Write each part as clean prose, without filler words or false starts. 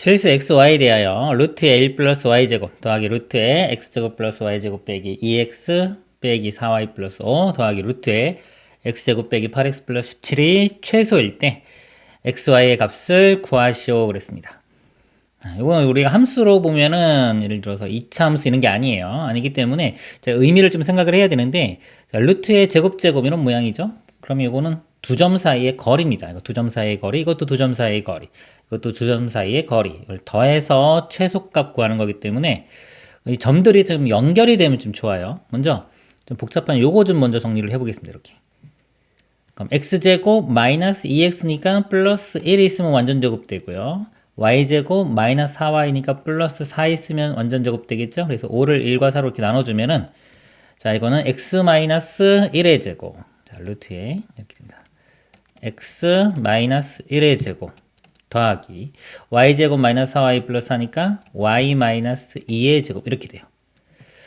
실수 xy에 대하여 루트의 1 플러스 y제곱 더하기 루트의 x제곱 플러스 y제곱 빼기 2x 빼기 4y 플러스 5 더하기 루트의 x제곱 빼기 8x 플러스 17이 최소일 때 xy의 값을 구하시오 그랬습니다. 이건 우리가 함수로 보면은 예를 들어서 2차 함수 이런 게 아니에요. 아니기 때문에 의미를 좀 생각을 해야 되는데, 루트의 제곱 이런 모양이죠. 그러면 이거는 두 점 사이의 거리입니다. 이거 두 점 사이의 거리, 이것도 두 점 사이의 거리, 이것도 두 점 사이의 거리. 이걸 더해서 최소값 구하는 거기 때문에 이 점들이 좀 연결이 되면 좀 좋아요. 먼저 좀 복잡한 요거 좀 먼저 정리를 해보겠습니다. 이렇게. 그럼 x제곱 마이너스 2x니까 플러스 1 있으면 완전 제곱되고요. y제곱 마이너스 4y니까 플러스 4 있으면 완전 제곱되겠죠? 그래서 5를 1과 4로 이렇게 나눠주면은, 자, 이거는 x 마이너스 1의 제곱. 자, 루트에 이렇게 됩니다. x 마이너스 1의 제곱 더하기 y제곱 마이너스 4y 플러스 하니까 y 마이너스 2의 제곱 이렇게 돼요.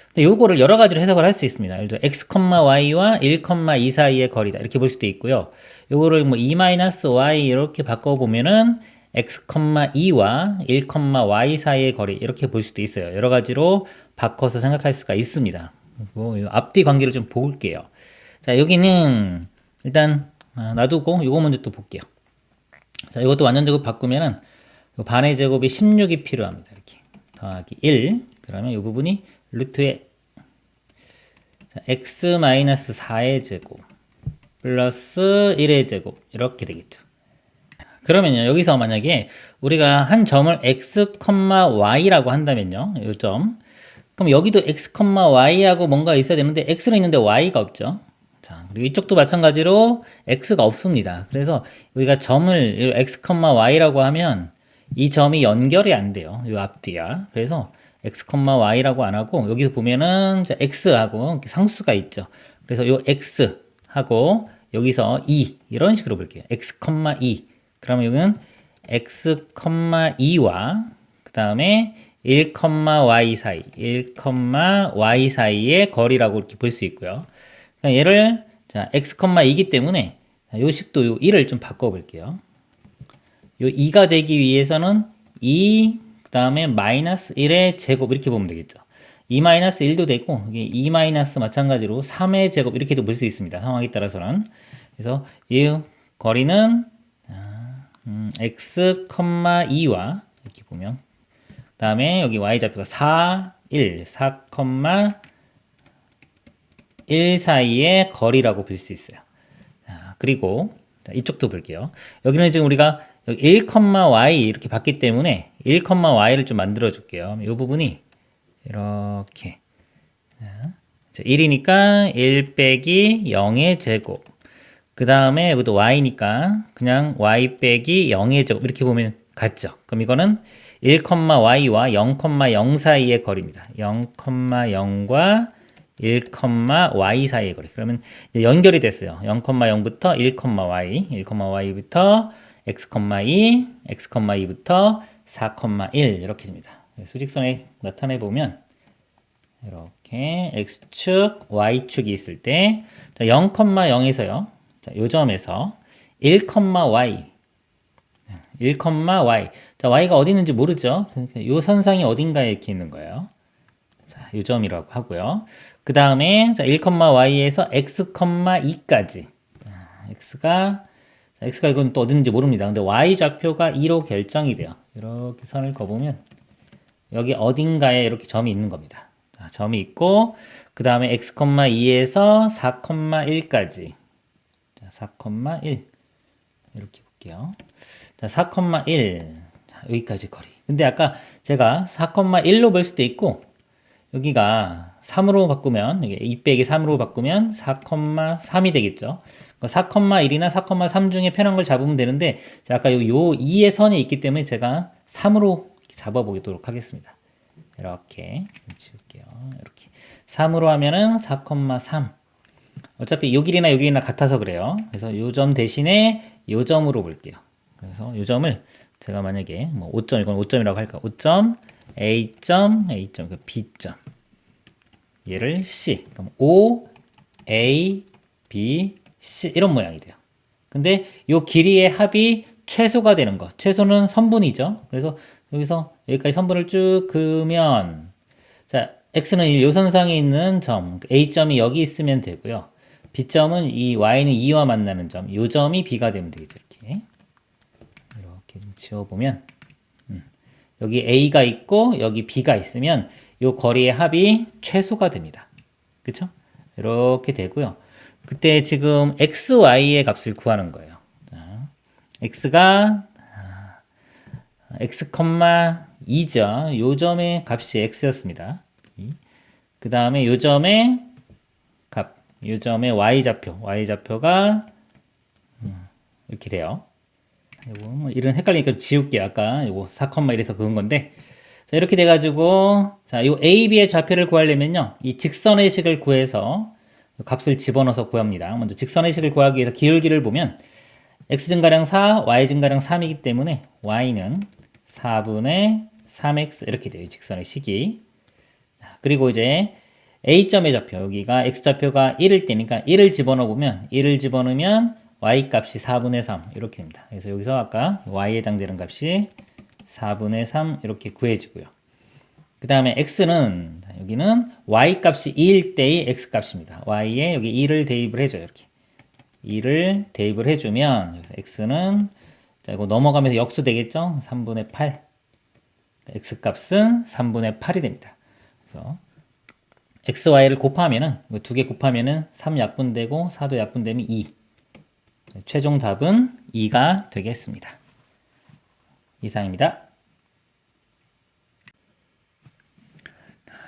근데 요거를 여러 가지로 해석을 할 수 있습니다. 예를 들어 x, y와 1, 2 사이의 거리다 이렇게 볼 수도 있고요. 요거를 뭐 2-y 이렇게 바꿔보면은 x, 2와 1, y 사이의 거리 이렇게 볼 수도 있어요. 여러 가지로 바꿔서 생각할 수가 있습니다. 그리고 앞뒤 관계를 좀 볼게요. 자, 여기는 일단 놔두고 요거 먼저 또 볼게요. 자, 이것도 완전 제곱 바꾸면은 반의 제곱이 16이 필요합니다. 이렇게 더하기 1 그러면 이 부분이 루트의 x-4의 제곱 플러스 1의 제곱 이렇게 되겠죠. 그러면요, 여기서 만약에 우리가 한 점을 x, y라고 한다면요, 이 점. 그럼 여기도 x, y하고 뭔가 있어야 되는데 x는 있는데 y가 없죠. 자, 그리고 이쪽도 마찬가지로 x가 없습니다. 그래서 우리가 점을 x, y라고 하면 이 점이 연결이 안 돼요. 이 앞뒤야. 그래서 x, y라고 안 하고 여기서 보면은 x하고 상수가 있죠. 그래서 이 x하고 여기서 2 이런 식으로 볼게요. x, 2 그러면 여기는 x, 2와 그 다음에 1, y 사이 1, y 사이의 거리라고 이렇게 볼 수 있고요. 얘를 자 x, 2이기 때문에 요 식도 요 1을 좀 바꿔 볼게요. 요 2가 되기 위해서는 2 그다음에 마이너스 1의 제곱 이렇게 보면 되겠죠. 2 마이너스 1도 되고 2 마이너스 마찬가지로 3의 제곱 이렇게도 볼 수 있습니다. 상황에 따라서는. 그래서 이 거리는 x, 2와 이렇게 보면 그다음에 여기 y좌표가 4, 1, 4, 1 사이의 거리라고 볼 수 있어요. 자, 그리고 자, 이쪽도 볼게요. 여기는 지금 우리가 1, y 이렇게 봤기 때문에 1, y를 좀 만들어 줄게요. 이 부분이 이렇게 자, 1이니까 1 빼기 0의 제곱 그 다음에 여기도 y니까 그냥 y 빼기 0의 제곱 이렇게 보면 같죠. 그럼 이거는 1, y와 0, 0 사이의 거리입니다. 0, 0과 1, y 사이의 거리. 그러면 연결이 됐어요. 0, 0부터 1, y, 1, y부터 x, 2, x, 2부터 4, 1 이렇게 됩니다. 수직선에 나타내 보면 이렇게 x축, y축이 있을 때 0, 0에서요. 자, 요 점에서 1, y 1, y. 자, y가 어디 있는지 모르죠? 그러니까 요 선상이 어딘가에 이렇게 있는 거예요. 자, 요 점이라고 하고요. 그 다음에 1, y에서 x, 2까지. x가 이건 또 어디 있는지 모릅니다. 근데 y 좌표가 2로 결정이 돼요. 이렇게 선을 그어보면 여기 어딘가에 이렇게 점이 있는 겁니다. 자, 점이 있고 그 다음에 x, 2에서 4, 1까지. 자, 4, 1 이렇게 볼게요. 자, 4,1 자, 여기까지 거리. 근데 아까 제가 4,1로 볼 수도 있고 여기가 3으로 바꾸면 이게 2 빼기 3으로 바꾸면 4,3이 되겠죠. 4,1이나 4,3 중에 편한 걸 잡으면 되는데 자, 아까 요 2의 선이 있기 때문에 제가 3으로 잡아보도록 하겠습니다. 이렇게 지울게요. 이렇게 3으로 하면은 4,3 어차피 요 길이나 요 길이나 같아서 그래요. 그래서 요 점 대신에 요 점으로 볼게요. 그래서 요 점을 제가 만약에 뭐 5점 이건 5점이라고 할까? 5점 A점 A점 그 B점 얘를 C 그럼 O A B C 이런 모양이 돼요. 근데 요 길이의 합이 최소가 되는 거 최소는 선분이죠. 그래서 여기서 여기까지 선분을 쭉 그으면 자, x는 이 요선상에 있는 점, a점이 여기 있으면 되고요. b점은 이 y는 2와 만나는 점, 요 점이 b가 되면 되겠죠. 이렇게 좀 지워보면 여기 a가 있고 여기 b가 있으면 요 거리의 합이 최소가 됩니다. 그쵸? 이렇게 되고요. 그때 지금 x, y의 값을 구하는 거예요. 자, x가 x, 2죠. 요 점의 값이 x였습니다. 그 다음에 요 점의 값, 요 점의 y좌표가 이렇게 돼요. 이거 뭐 이런 헷갈리니까 지울게요. 아까 요거 4, 이래서 그은 건데. 자, 이렇게 돼가지고, 자, 요 A, B의 좌표를 구하려면요. 이 직선의 식을 구해서 값을 집어넣어서 구합니다. 먼저 직선의 식을 구하기 위해서 기울기를 보면 x 증가량 4, y 증가량 3이기 때문에 y는 4분의 3x 이렇게 돼요. 직선의 식이. 그리고 이제 A점의 좌표, 여기가 x좌표가 1일 때니까 1을 집어넣으면 1을 집어넣으면 y 값이 4분의 3 이렇게 됩니다. 그래서 여기서 아까 y에 해당되는 값이 4분의 3 이렇게 구해지고요. 그 다음에 x는 여기는 y 값이 2일 때의 x 값입니다. y에 여기 2를 대입을 해줘요. 이렇게 2를 대입을 해주면 x는 자 이거 넘어가면서 역수 되겠죠? 3분의 8 x 값은 3분의 8이 됩니다. 그래서 x, y를 곱하면은 두 개 곱하면은 3 약분되고 4도 약분되면 2 최종 답은 2가 되겠습니다. 이상입니다.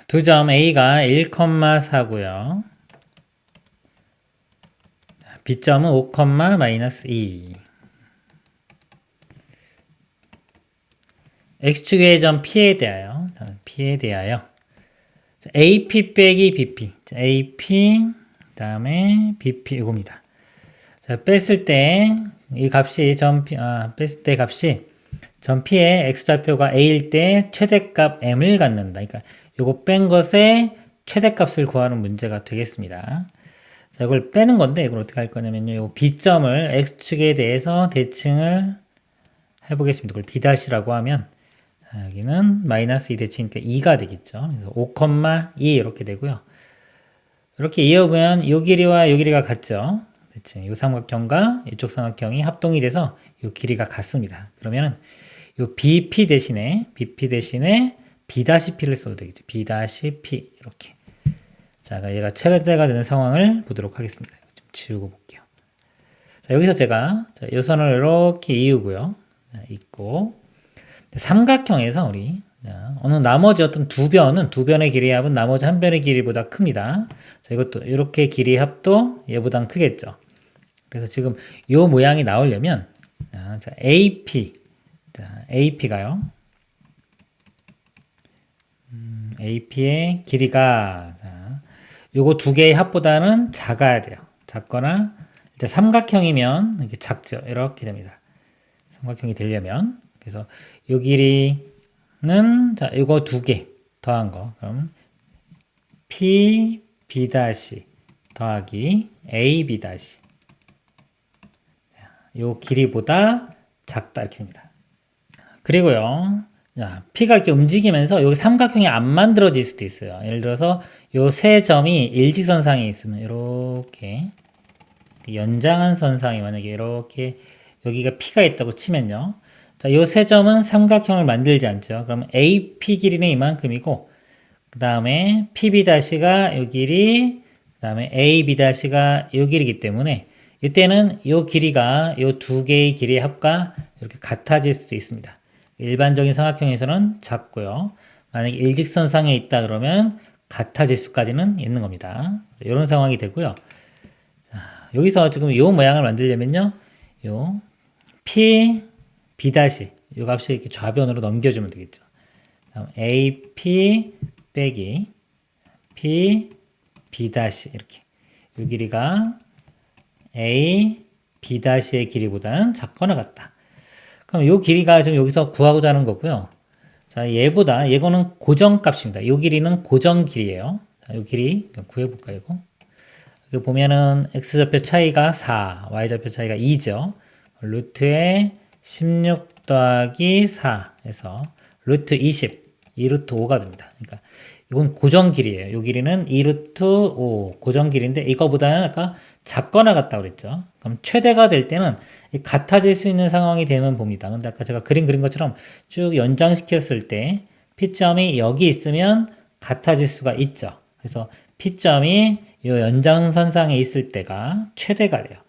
두 점 A가 1,4고요. B점은 5, -2. X축의 점 P에 대하여 AP 빼기 BP. AP, 그 다음에 BP 이겁니다. 자, 뺐을 때, 이 값이 뺐을 때 값이 점 P의 X좌표가 A일 때 최대값 M을 갖는다. 그러니까 요거 뺀 것의 최대값을 구하는 문제가 되겠습니다. 자, 이걸 빼는 건데, 이걸 어떻게 할 거냐면요. 요 B점을 X축에 대해서 대칭을 해보겠습니다. 이걸 B'라고 하면, 자, 여기는 마이너스 2 대칭이니까 2가 되겠죠. 그래서 5, 2 이렇게 되고요. 이렇게 이어보면 요 길이와 요 길이가 같죠. 대칭 요 삼각형과 이쪽 삼각형이 합동이 돼서 요 길이가 같습니다. 그러면은 요 BP 대신에 B'P를 써도 되겠죠. B'P 이렇게. 자, 얘가 최대가 되는 상황을 보도록 하겠습니다. 좀 지우고 볼게요. 자, 여기서 제가 요 선을 이렇게 이으고요. 자, 있고 삼각형에서 우리 어느 나머지 어떤 두 변의 길이의 합은 나머지 한 변의 길이보다 큽니다. 자, 이것도 이렇게 길이의 합도 얘보단 크겠죠. 그래서 지금 요 모양이 나오려면 자, AP가요. AP의 길이가 요거 두 개의 합보다는 작아야 돼요. 작거나 이제 삼각형이면 이렇게 작죠. 이렇게 됩니다. 삼각형이 되려면 그래서 요 길이는 자 요거 두 개 더한 거 그럼 P B' 더하기 A B' 요 길이보다 작다 이렇게 됩니다. 그리고요. 자, P가 이렇게 움직이면서 여기 삼각형이 안 만들어질 수도 있어요. 예를 들어서 요 세 점이 일직선상에 있으면 이렇게 연장한 선상이 만약에 이렇게 여기가 P가 있다고 치면요. 자, 요 세 점은 삼각형을 만들지 않죠. 그러면 AP 길이는 이만큼이고 그 다음에 PB' 요 길이 그 다음에 AB' 요 길이기 때문에 이때는 요 길이가 요 두 개의 길이의 합과 이렇게 같아질 수도 있습니다. 일반적인 삼각형에서는 작고요. 만약에 일직선상에 있다 그러면 같아질 수까지는 있는 겁니다. 이런 상황이 되고요. 자, 여기서 지금 요 모양을 만들려면요. 요 P, B' 요 값을 이렇게 좌변으로 넘겨주면 되겠죠. 다음 AP 빼기 P, B' 이렇게 요 길이가 A, B'의 길이보다는 작거나 같다. 그럼 요 길이가 지금 여기서 구하고자 하는 거고요. 자, 얘거는 고정값입니다. 요 길이는 고정 길이에요. 자, 요 길이 구해볼까요, 이거? 여기 보면은 x좌표 차이가 4, y좌표 차이가 2죠. 루트에 16 더하기 4 해서 루트 20, 2 루트 5가 됩니다. 그러니까 이건 고정 길이에요. 이 길이는 2 루트 5 고정 길이인데 이거보다는 아까 작거나 같다고 그랬죠. 그럼 최대가 될 때는 같아질 수 있는 상황이 되면 봅니다. 근데 아까 제가 그린 것처럼 쭉 연장시켰을 때 P점이 여기 있으면 같아질 수가 있죠. 그래서 P점이 이 연장선상에 있을 때가 최대가 돼요.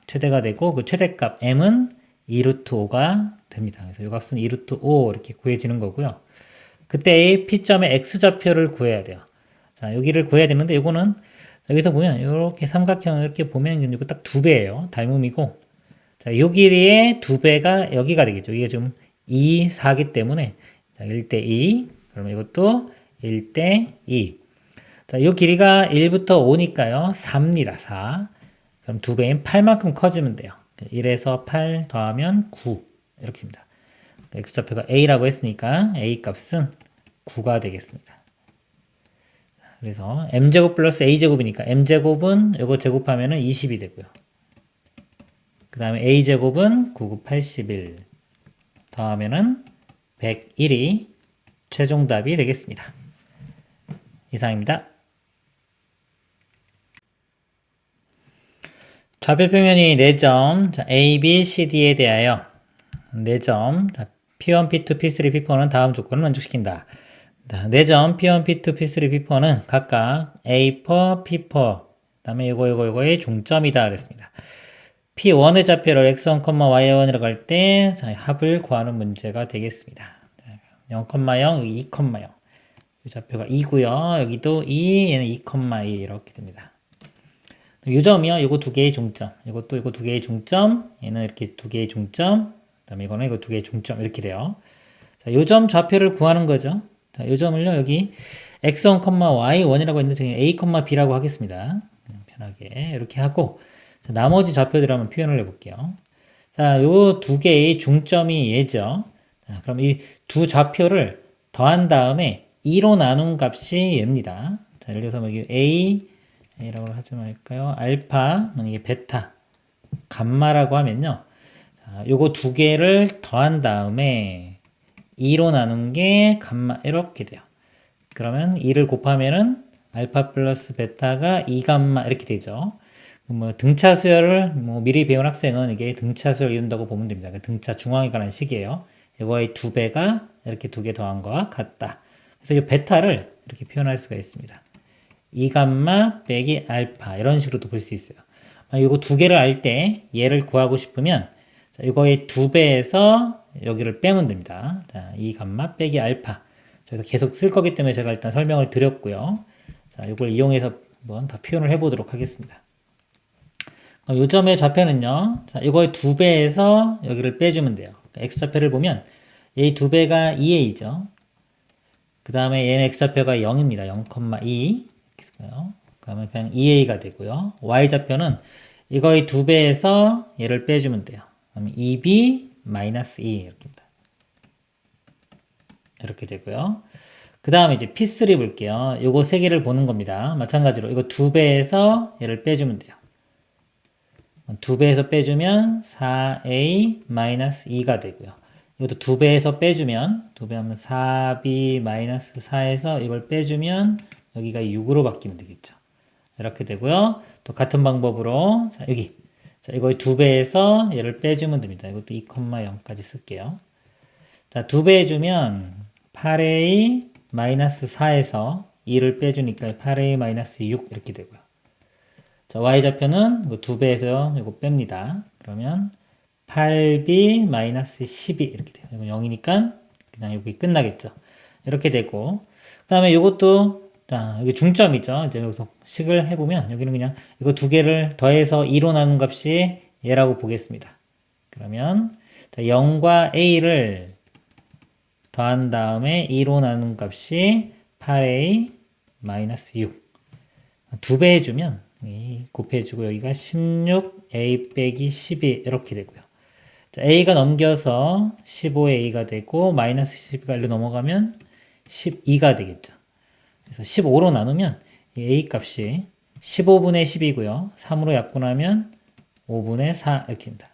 최대가 되고 그 최대값 m은 2 루트 5가 됩니다. 그래서 이 값은 2 루트 5 이렇게 구해지는 거고요. 그때 P점의 X좌표를 구해야 돼요. 자, 여기를 구해야 되는데 이거는 여기서 보면 이렇게 삼각형 이렇게 보면 이거 딱 2배예요. 닮음이고 자, 요 길이의 2배가 여기가 되겠죠. 이게 지금 2, 4기 때문에 자, 1대 2 그러면 이것도 1대 2 자, 요 길이가 1부터 5니까요. 4입니다. 4 그럼 2배인 8만큼 커지면 돼요. 1에서 8 더하면 9 이렇게입니다. x좌표가 a라고 했으니까 a 값은 9가 되겠습니다. 그래서 m제곱 플러스 a제곱이니까 m제곱은 이거 제곱하면 20이 되고요. 그 다음에 a제곱은 9, 9, 81 더하면 101이 최종 답이 되겠습니다. 이상입니다. 좌표평면이 4점, 자, A, B, C, D에 대하여 4점, P1, P2, P3, P4는 다음 조건을 만족시킨다. 4점, P1, P2, P3, P4는 각각 A4, P4, 그 다음에 이거의 중점이다. 그랬습니다. P1의 좌표를 X1, Y1이라고 할 때 합을 구하는 문제가 되겠습니다. 0, 0, 2, 0. 이 좌표가 2고요. 여기도 2, 얘는 2, 2 이렇게 됩니다. 요점이요. 이거 두 개의 중점. 이것도 이거 두 개의 중점. 얘는 이렇게 두 개의 중점. 그 다음에 이거는 이거 두 개의 중점. 이렇게 돼요. 자, 요점 좌표를 구하는 거죠. 자, 요점을요. 여기 x1, y1이라고 했는데 저희 a, b라고 하겠습니다. 편하게 이렇게 하고 자, 나머지 좌표들 한번 표현을 해볼게요. 자, 요 두 개의 중점이 얘죠. 자, 그럼 이 두 좌표를 더한 다음에 2로 나눈 값이 얘입니다. 자, 예를 들어서 여기 A라고 하지 말까요? 알파, 이게 베타, 감마라고 하면요. 자, 요거 두 개를 더한 다음에 2로 나눈 게 감마, 이렇게 돼요. 그러면 2를 곱하면은 알파 플러스 베타가 2감마 이렇게 되죠. 뭐 등차 수열을 뭐 미리 배운 학생은 이게 등차 수열 이룬다고 보면 됩니다. 등차 중앙에 관한 식이에요. 이거의 2배가 이렇게 두 개 더한 거와 같다. 그래서 이 베타를 이렇게 표현할 수가 있습니다. 2감마 빼기 알파 이런 식으로도 볼 수 있어요. 이거 두 개를 알 때 얘를 구하고 싶으면 자, 이거의 2배에서 여기를 빼면 됩니다. 자, 2감마 빼기 알파. 저희가 계속 쓸 거기 때문에 제가 일단 설명을 드렸고요. 자, 이걸 이용해서 한번 다 표현을 해보도록 하겠습니다. 요점의 좌표는요. 자, 이거의 2배에서 여기를 빼주면 돼요. x좌표를 보면 이 2배가 2a죠. 그 다음에 얘는 x좌표가 0입니다. 0,2 그러면 그냥 2a가 되고요. y좌표는 이거의 2배에서 얘를 빼주면 돼요. 그러면 2b 마이너스 2 이렇게입니다. 이렇게 되고요. 그 다음에 이제 P3 볼게요. 요거 세 개를 보는 겁니다. 마찬가지로 이거 2배에서 얘를 빼주면 돼요. 2배에서 빼주면 4a 마이너스 2가 되고요. 이것도 2배에서 빼주면 2배 하면 4b 마이너스 4에서 이걸 빼주면 여기가 6으로 바뀌면 되겠죠. 이렇게 되고요. 또 같은 방법으로 자 여기 자 이거의 2배에서 얘를 빼주면 됩니다. 이것도 2,0까지 쓸게요. 자 2배 해주면 8a 마이너스 4에서 2를 빼주니까 8a 마이너스 6 이렇게 되고요. 자, y좌표는 2배에서 이거 뺍니다. 그러면 8b 마이너스 12 이렇게 돼요. 이건 0이니까 그냥 여기 끝나겠죠. 이렇게 되고 그 다음에 이것도 자, 여기 중점이죠. 이제 여기서 식을 해보면 여기는 그냥 이거 두 개를 더해서 2로 나눈 값이 얘라고 보겠습니다. 그러면 자, 0과 a를 더한 다음에 2로 나눈 값이 8a 마이너스 6 2배 해주면 곱해주고 여기가 16a 빼기 12 이렇게 되고요. 자, a가 넘겨서 15a가 되고 마이너스 12가 일로 넘어가면 12가 되겠죠. 그래서 15로 나누면 이 a 값이 15분의 10이고요. 3으로 약분하면 5분의 4 이렇게입니다.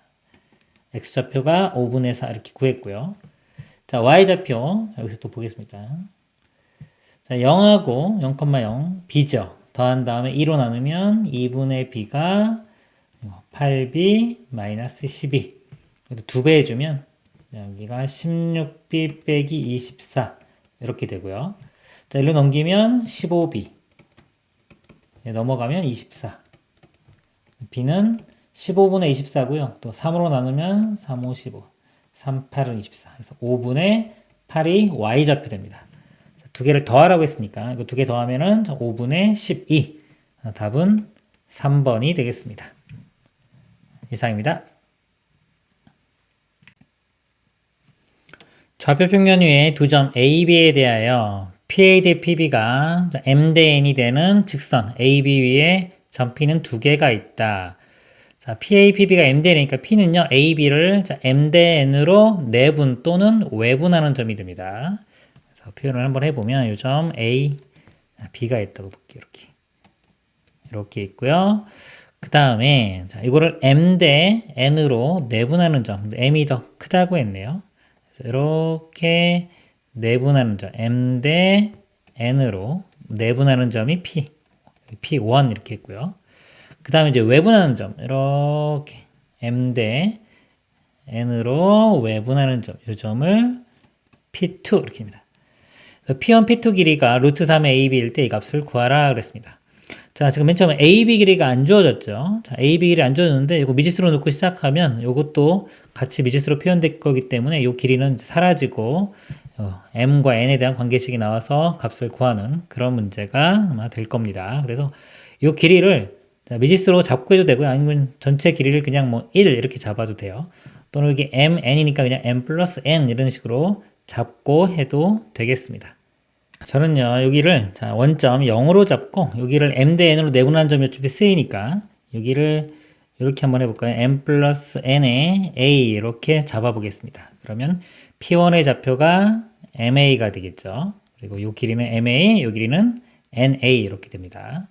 x좌표가 5분의 4 이렇게 구했고요. 자, y좌표. 자, 여기서 또 보겠습니다. 자, 0하고 0,0 b죠. 더한 다음에 2로 나누면 2분의 b가 8b 마이너스 12. 그래도 2배 해주면 여기가 16b 빼기 24 이렇게 되고요. 자, 일로 넘기면 15b 넘어가면 24. b는 15분의 24고요. 또 3으로 나누면 3, 5, 15. 3, 8은 24. 그래서 5분의 8이 y좌표 됩니다. 자, 두 개를 더하라고 했으니까 이거 두 개 더하면은 5분의 12. 답은 3번이 되겠습니다. 이상입니다. 좌표 평면 위에 두 점 A, B에 대하여 PA 대 PB가 M 대 N이 되는 직선 AB 위에 점 P는 두 개가 있다. 자, PA, PB가 M 대 N이니까 P는요, AB를 M 대 N으로 내분 또는 외분하는 점이 됩니다. 그래서 표현을 한번 해보면 이 점 A, B가 있다고 볼게요. 이렇게 있고요. 그 다음에 자, 이거를 M 대 N으로 내분하는 점, M이 더 크다고 했네요. 그래서 이렇게 내분하는 점, M 대 N으로 내분하는 점이 P1 이렇게 있고요. 그 다음에 이제 외분하는 점, 이렇게 M 대 N으로 외분하는 점, 이 점을 P2 이렇게 합니다. P1, P2 길이가 루트 3의 AB일 때 이 값을 구하라 그랬습니다. 자, 지금 맨 처음에 AB 길이가 안 주어졌죠. 자, AB 길이 안 주어졌는데 이거 미지수로 놓고 시작하면 이것도 같이 미지수로 표현될 거기 때문에 이 길이는 사라지고 M과 N에 대한 관계식이 나와서 값을 구하는 그런 문제가 아마 될 겁니다. 그래서 이 길이를 미지수로 잡고 해도 되고요. 아니면 전체 길이를 그냥 뭐 1 이렇게 잡아도 돼요. 또는 이게 M, N이니까 그냥 M 플러스 N 이런 식으로 잡고 해도 되겠습니다. 저는요, 여기를 자, 원점 0으로 잡고 여기를 M 대 N으로 내분하는 점이 어차피 쓰이니까 여기를 이렇게 한번 해볼까요? M 플러스 N에 A 이렇게 잡아보겠습니다. 그러면 P1의 좌표가 MA가 되겠죠. 그리고 이 길이는 MA, 이 길이는 NA 이렇게 됩니다.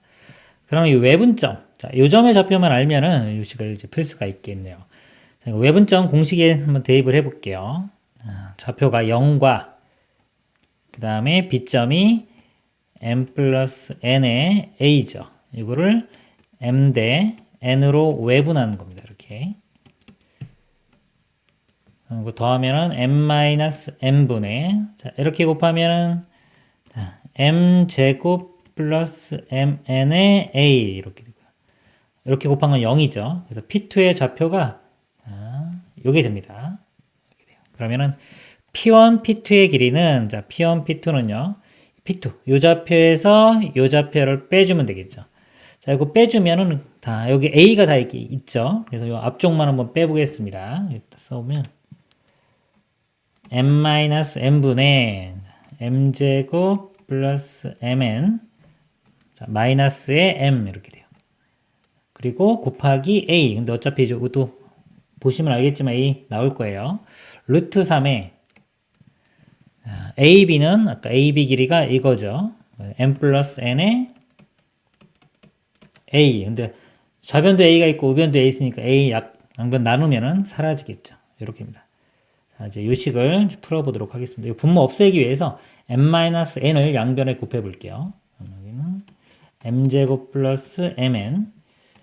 그러면 이 외분점, 자, 이 점의 좌표만 알면은 이 식을 이제 풀 수가 있겠네요. 자, 외분점 공식에 한번 대입을 해볼게요. 좌표가 0과 그 다음에 B점이 M 플러스 N의 A죠. 이거를 M 대 N으로 외분하는 겁니다. 이렇게. 그리고 더하면은 M 마이너스 N분의, 자, 이렇게 곱하면은, M 제곱 플러스 MN의 A 이렇게 되고요. 이렇게 곱한 건 0이죠. 그래서 P2의 좌표가, 요게 됩니다. 이렇게 돼요. 그러면은, P1, P2의 길이는, 자, P1, P2는요, P2, 요 좌표에서 요 좌표를 빼주면 되겠죠. 자, 이거 빼주면은, 다, 여기 A가 다 이렇게 있죠. 그래서 요 앞쪽만 한번 빼보겠습니다. 여기다 써보면, M-N분의 M제곱 플러스 MN, 자, 마이너스의 M 이렇게 돼요. 그리고 곱하기 A. 근데 어차피 이것도 보시면 알겠지만 A 나올 거예요. 루트 3에 AB는 아까 AB 길이가 이거죠. M 플러스 N에 A. 근데 좌변도 A가 있고 우변도 A 있으니까 A 양변 나누면은 사라지겠죠. 이렇게입니다. 자, 이제 이 식을 풀어보도록 하겠습니다. 이 분모 없애기 위해서 M-N을 양변에 곱해 볼게요. 여기는 M제곱 플러스 MN.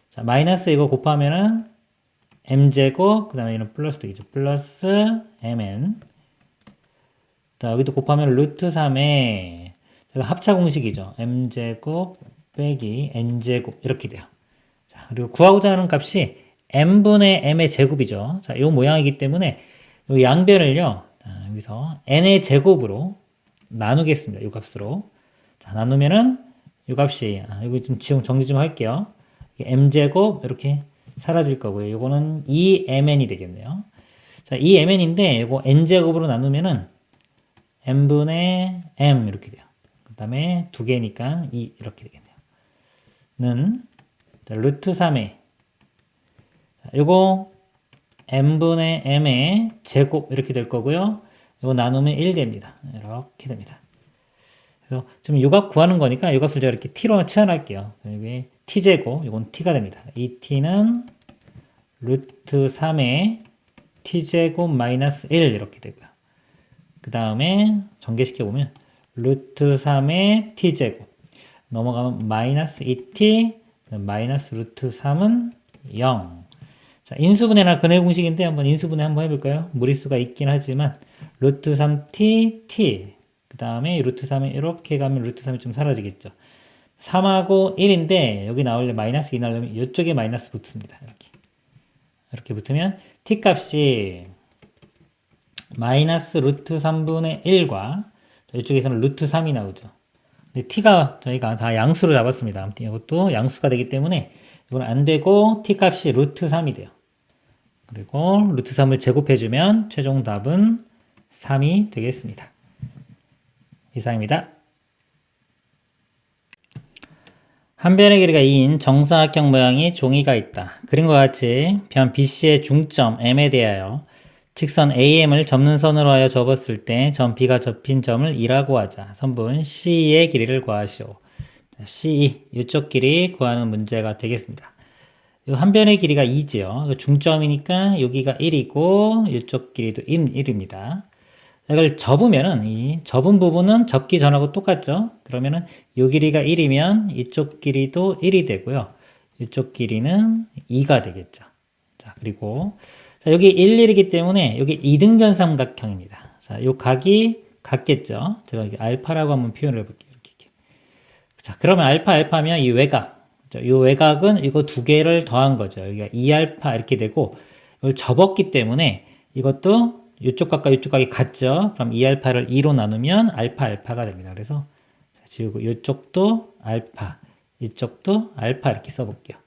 자, 마이너스 이거 곱하면은 M제곱, 그 다음에 이는 플러스 되겠죠. 플러스 MN. 자, 여기도 곱하면 루트 3에 합차 공식이죠. M제곱 빼기 N제곱 이렇게 돼요. 자, 그리고 구하고자 하는 값이 N분의 M의 제곱이죠. 자, 이 모양이기 때문에 이 양변을요, 자, 여기서 N의 제곱으로 나누겠습니다. 이 값으로. 자, 나누면은 이 값이, 이거 좀 정리 좀 할게요. M제곱 이렇게 사라질 거고요. 이거는 2mn이 되겠네요. 자, 2mn인데 이거 n제곱으로 나누면은 n분의 m 이렇게 돼요. 그 다음에 두 개니까 2 이렇게 되겠네요. 는 루트 3에 이거 n분의 m의 제곱 이렇게 될 거고요. 이거 나누면 1 됩니다. 이렇게 됩니다. 그래서 지금 이 값 구하는 거니까 이 값을 제가 이렇게 t로 치환할게요. 여기 t제곱, 이건 t가 됩니다. 이 t는 루트 3의 t제곱 마이너스 1 이렇게 되고요. 그 다음에 전개시켜보면 루트 3의 t제곱 넘어가면 마이너스 2t 마이너스 루트 3은 0. 자, 인수분해나 근해 공식인데 한번 인수분해 한번 해볼까요? 무리수가 있긴 하지만 루트 3t t 그 다음에 루트 3이 이렇게 가면 루트 3이 좀 사라지겠죠. 3하고 1인데 여기 나오려면 마이너스 2 나오려면 이쪽에 마이너스 붙습니다. 이렇게 붙으면 t 값이 마이너스 루트 3분의 1과 이쪽에서는 루트 3이 나오죠. 근데 t가 저희가 다 양수로 잡았습니다. 아무튼 이것도 양수가 되기 때문에 이건 안 되고 t 값이 루트 3이 돼요. 그리고 루트 3을 제곱해주면 최종 답은 3이 되겠습니다. 이상입니다. 한 변의 길이가 2인 정사각형 모양의 종이가 있다. 그림과 같이 변 BC의 중점 M에 대하여 직선 AM을 접는 선으로 하여 접었을 때 점 B가 접힌 점을 2라고 하자. 선분 CE의 길이를 구하시오. CE, 이쪽 길이 구하는 문제가 되겠습니다. 한 변의 길이가 2지요. 중점이니까 여기가 1이고 이쪽 길이도 1입니다. 이걸 접으면은 이 접은 부분은 접기 전하고 똑같죠. 그러면은 이 길이가 1이면 이쪽 길이도 1이 되고요. 이쪽 길이는 2가 되겠죠. 자, 그리고 자, 여기 1, 1이기 때문에 여기 이등변 삼각형입니다. 자, 요 각이 같겠죠. 제가 여기 알파라고 한번 표현을 해볼게요. 이렇게. 자, 그러면 알파면 이 외곽. 이 외곽은 이거 두 개를 더한 거죠. 여기가 2알파 이렇게 되고 이걸 접었기 때문에 이것도 이쪽 각과 이쪽 각이 같죠. 그럼 2알파를 2로 나누면 알파가 됩니다. 그래서 지우고 이쪽도 알파, 이쪽도 알파 이렇게 써볼게요.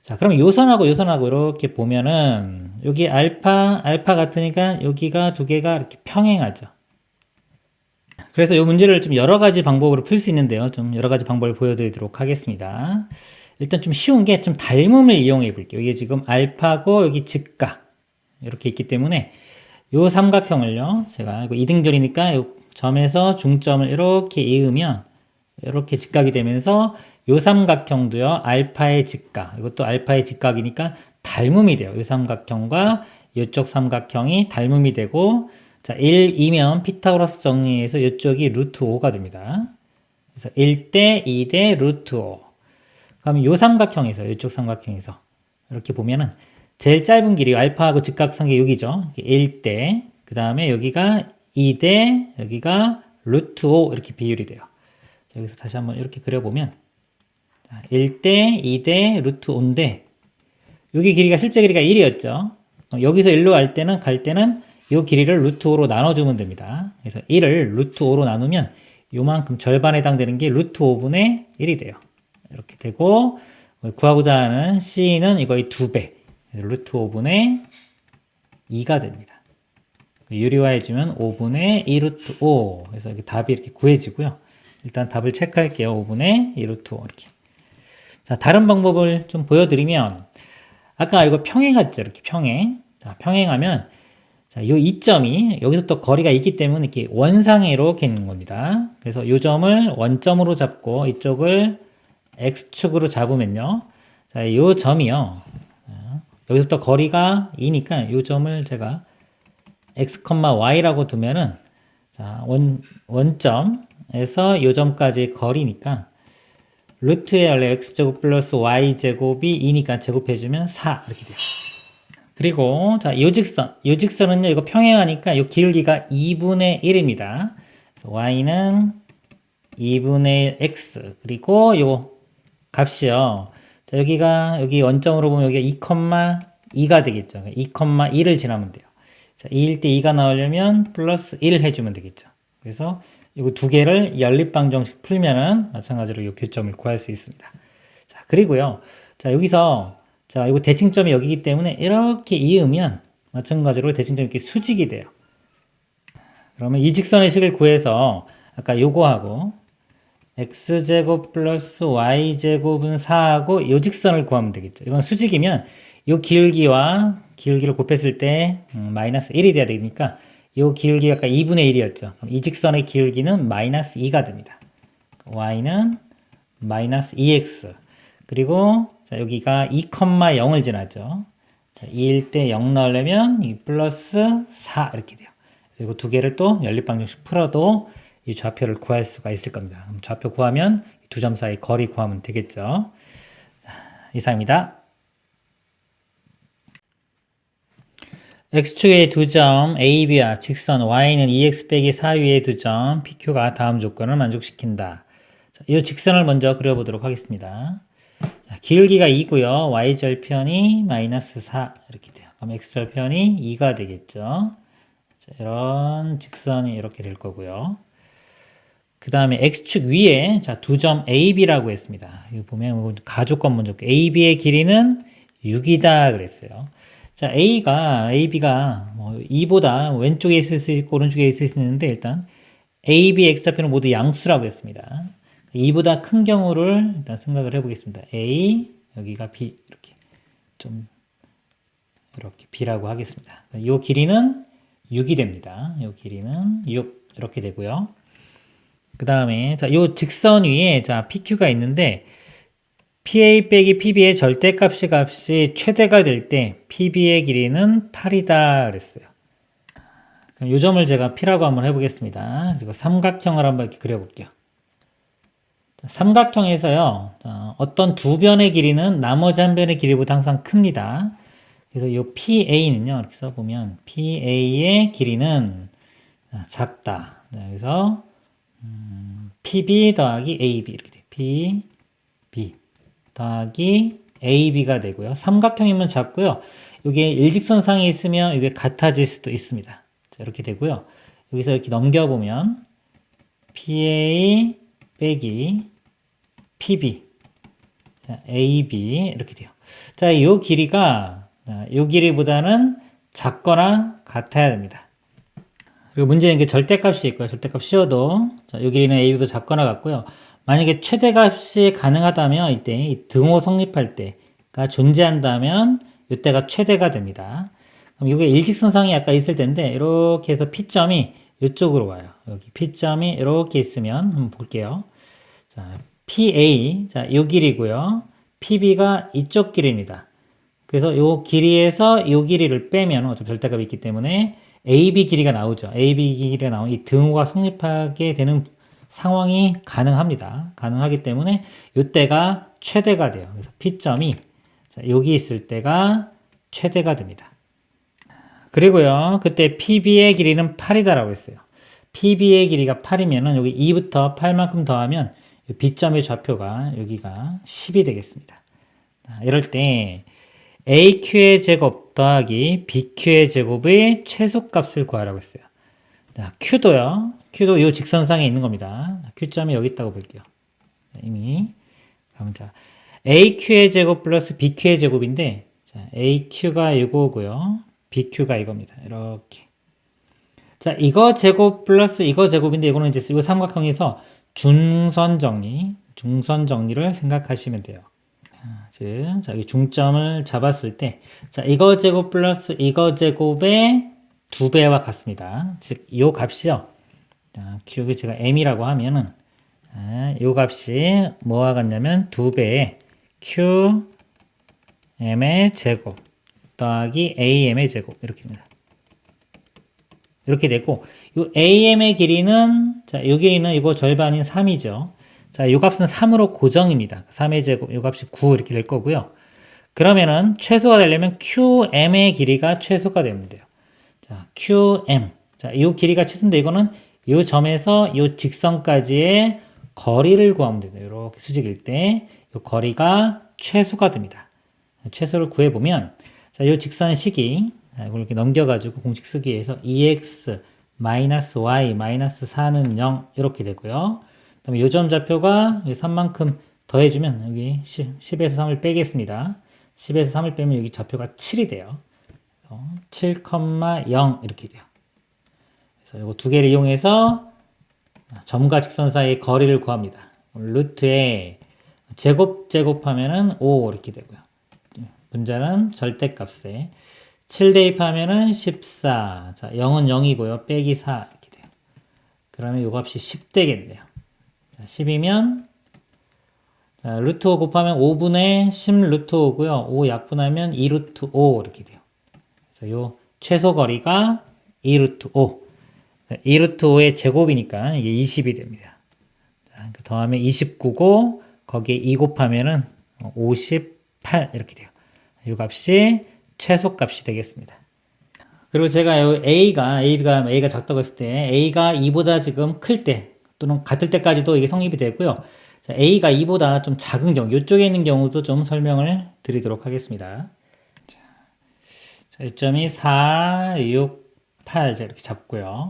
자, 그럼 요선하고 이렇게 보면은 여기 알파 같으니까 여기가 두 개가 이렇게 평행하죠. 그래서 이 문제를 좀 여러 가지 방법으로 풀 수 있는데요. 좀 여러 가지 방법을 보여드리도록 하겠습니다. 일단 좀 쉬운 게 좀 닮음을 이용해 볼게요. 이게 지금 알파고 여기 직각 이렇게 있기 때문에 요 삼각형을요. 제가 이거 이등변이니까 요 점에서 중점을 이렇게 이으면 이렇게 직각이 되면서 요 삼각형도요. 알파의 직각. 이것도 알파의 직각이니까 닮음이 돼요. 요 삼각형과 이쪽 삼각형이 닮음이 되고 자, 1이면 피타고라스 정리해서 이쪽이 루트 5가 됩니다. 그래서 1대 2대 루트 5. 그럼 요 삼각형에서 이쪽 삼각형에서 이렇게 보면은 제일 짧은 길이 알파하고 직각선이 여기죠. 1대 그 다음에 여기가 2대 여기가 루트 5 이렇게 비율이 돼요. 자, 여기서 다시 한번 이렇게 그려보면 자, 1대 2대 루트 5인데 여기 길이가 실제 길이가 1이었죠. 여기서 1로 갈 때는 이 길이를 루트 5로 나눠주면 됩니다. 그래서 1을 루트 5로 나누면 요만큼 절반에 해당되는 게 루트 5분의 1이 돼요. 이렇게 되고 구하고자 하는 C는 이거의 2배 루트 5분의 2가 됩니다. 유리화해주면 5분의 2 루트 5 그래서 이렇게 답이 이렇게 구해지고요. 일단 답을 체크할게요. 5분의 2 루트 5 이렇게. 자, 다른 방법을 좀 보여드리면 아까 이거 평행했죠. 이렇게 평행. 자, 평행하면 자, 요 이점이 여기서 또 거리가 있기 때문에 이렇게 원상에 이렇게 있는 겁니다. 그래서 이 점을 원점으로 잡고 이쪽을 x축으로 잡으면요. 자, 요 점이요. 여기서부터 거리가 2니까 이 점을 제가 x, y라고 두면은 자, 원점에서 이 점까지 거리니까 루트에 원래 x제곱 플러스 y제곱이 2니까 제곱해주면 4 이렇게 돼요. 그리고 자, 요 직선은요. 이거 평행하니까 요 길기가 2분의 1입니다. y는 2분의 1 x 그리고 요 값이요. 자, 여기 원점으로 보면 여기가 2,2가 되겠죠. 2,2를 지나면 돼요. 자, 2일 때 2가 나오려면 플러스 1 해주면 되겠죠. 그래서 이거 두 개를 연립방정식 풀면은 마찬가지로 이 교점을 구할 수 있습니다. 자, 그리고요. 자, 여기서 자, 이거 대칭점이 여기기 때문에 이렇게 이으면 마찬가지로 대칭점이 이렇게 수직이 돼요. 그러면 이 직선의 식을 구해서 아까 요거하고 x제곱 플러스 y제곱은 4하고 이 직선을 구하면 되겠죠. 이건 수직이면 이 기울기를 곱했을 때 마이너스 1이 돼야 되니까 이 기울기가 아까 2분의 1이었죠. 그럼 이 직선의 기울기는 마이너스 2가 됩니다. y는 마이너스 2x 그리고 자, 여기가 2,0을 지나죠. 자, 2일 때 0 넣으려면 이 플러스 4 이렇게 돼요. 그리고 두 개를 또 연립방정식 풀어도 이 좌표를 구할 수가 있을 겁니다. 그럼 좌표 구하면 두 점 사이 거리 구하면 되겠죠. 이상입니다. x축의 두 점 AB와 직선 y는 2x 빼기 4위의 두 점 PQ가 다음 조건을 만족시킨다. 자, 이 직선을 먼저 그려보도록 하겠습니다. 자, 기울기가 2고요. y절편이 마이너스 4 이렇게 돼요. 그럼 x절편이 2가 되겠죠. 자, 이런 직선이 이렇게 될 거고요. 그 다음에 x축 위에 자, 두 점 AB라고 했습니다. 이거 보면 가조건 먼저 AB의 길이는 6이다 그랬어요. 자, AB가 뭐 2보다 왼쪽에 있을 수 있고 오른쪽에 있을 수 있는데 일단 AB, X좌표는 모두 양수라고 했습니다. 2보다 큰 경우를 일단 생각을 해보겠습니다. A, 여기가 B 이렇게 좀 이렇게 B라고 하겠습니다. 이 길이는 6이 됩니다. 이 길이는 6 이렇게 되고요. 그 다음에 자, 요 직선 위에 자 PQ가 있는데 PA 빼기 PB의 절대값이 최대가 될 때 PB의 길이는 8이다 그랬어요. 그럼 요 점을 제가 P라고 한번 해보겠습니다. 그리고 삼각형을 한번 이렇게 그려볼게요. 삼각형에서요, 어떤 두 변의 길이는 나머지 한 변의 길이보다 항상 큽니다. 그래서 요 PA는요, 이렇게 써보면 PA의 길이는 작다. 그래서 PB 더하기 AB 이렇게 돼요. PB 더하기 AB가 되고요. 삼각형이면 작고요. 이게 일직선상에 있으면 이게 같아질 수도 있습니다. 자, 이렇게 되고요. 여기서 이렇게 넘겨보면 PA 빼기 PB 자, AB 이렇게 돼요. 자, 이 길이가 이 길이보다는 작거나 같아야 됩니다. 그리고 문제는 이게 절대값이 있고요. 절대값 씌워도 자, 이 길이는 AB보다 작거나 같고요. 만약에 최대값이 가능하다면 이때 이 등호 성립할 때가 존재한다면 이때가 최대가 됩니다. 그럼 이게 일직선상이 아까 있을 텐데 이렇게 해서 P점이 이쪽으로 와요. 여기 P점이 이렇게 있으면 한번 볼게요. 자, PA 자, 요 길이고요. PB가 이쪽 길입니다. 그래서 요 길이에서 요 길이를 빼면 어차피 절대값이 있기 때문에 AB 길이가 나오죠. AB 길이가 나오면 이 등호가 성립하게 되는 상황이 가능합니다. 가능하기 때문에 이때가 최대가 돼요. 그래서 P점이 자, 여기 있을 때가 최대가 됩니다. 그리고요, 그때 PB의 길이는 8이다라고 했어요. PB의 길이가 8이면은 여기 2부터 8만큼 더하면 B점의 좌표가 여기가 10이 되겠습니다. 자, 이럴 때 AQ의 제곱 더하기 BQ의 제곱의 최소값을 구하라고 했어요. 자, Q도 이 직선상에 있는 겁니다. Q점이 여기 있다고 볼게요. 이미 그럼 자, AQ의 제곱 플러스 BQ의 제곱인데 자, AQ가 이거고요. BQ가 이겁니다. 이렇게. 자, 이거 제곱 플러스 이거 제곱인데 이거는 이제 이 삼각형에서 중선 정리를 생각하시면 돼요. 자, 이 중점을 잡았을 때 자, 이거 제곱 플러스 이거 제곱의 2배와 같습니다. 즉, 이 값이요. 자, 기억에 제가 m이라고 하면은, 이 값이 뭐와 같냐면 2배의 qm의 제곱 더하기 am의 제곱. 이렇게 됩니다. 이렇게 되고, 이 am의 길이는, 자, 이 길이는 이거 절반인 3이죠. 자, 이 값은 3으로 고정입니다. 3의 제곱, 이 값이 9 이렇게 될 거고요. 그러면은 최소가 되려면 qm의 길이가 최소가 되면 돼요. 자, QM. 자, 이 길이가 최소인데 이거는 이 점에서 이 직선까지의 거리를 구하면 돼요. 이렇게 수직일 때 이 거리가 최소가 됩니다. 최소를 구해보면 자, 이 직선 식이 이걸 이렇게 넘겨가지고 공식 쓰기 위해서 2x 마이너스 y 마이너스 4는 0 이렇게 되고요. 그다음에 이 점 좌표가 3만큼 더해주면 여기 10에서 3을 빼겠습니다. 10에서 3을 빼면 여기 좌표가 7이 돼요. 7,0 이렇게 돼요. 그래서 이거 두 개를 이용해서 점과 직선 사이의 거리를 구합니다. 루트에 제곱하면은 5 이렇게 되고요. 분자는 절대값에 7 대입하면은 14. 자, 0은 0이고요. 빼기 4 이렇게 돼요. 그러면 이 값이 10 되겠네요. 자, 10이면 자, 루트 5 곱하면 5분의 10 루트 5고요. 5 약분하면 2 루트 5 이렇게 돼요. 그래서 요 최소 거리가 2 루트 5. 2루트 5의 제곱이니까 이게 20이 됩니다. 자, 더하면 29고 거기에 2 곱하면은 58 이렇게 돼요. 이 값이 최소값이 되겠습니다. 그리고 제가 요 A가 작다고 했을 때 A가 2보다 지금 클 때 또는 같을 때까지도 이게 성립이 되고요. 자, A가 2보다 좀 작은 경우, 이쪽에 있는 경우도 좀 설명을 드리도록 하겠습니다. 자, 요점이 4, 6, 8 이렇게 잡고요.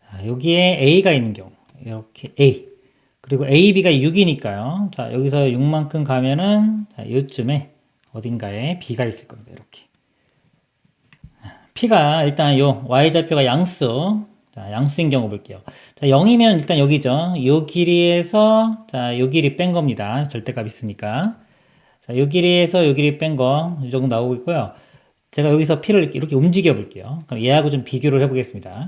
자, 여기에 A가 있는 경우 이렇게 A 그리고 AB가 6이니까요. 자, 여기서 6만큼 가면은 자, 요쯤에 어딘가에 B가 있을 겁니다. 이렇게 P가 일단 요 Y좌표가 양수, 자, 양수인 경우 볼게요. 자, 0이면 일단 여기죠. 요 길이에서 자, 요 길이 뺀 겁니다. 절대값 있으니까. 자, 요 길이에서 요 길이 뺀 거 이 정도 나오고 있고요. 제가 여기서 P를 이렇게 움직여 볼게요. 그럼 얘하고 좀 비교를 해 보겠습니다.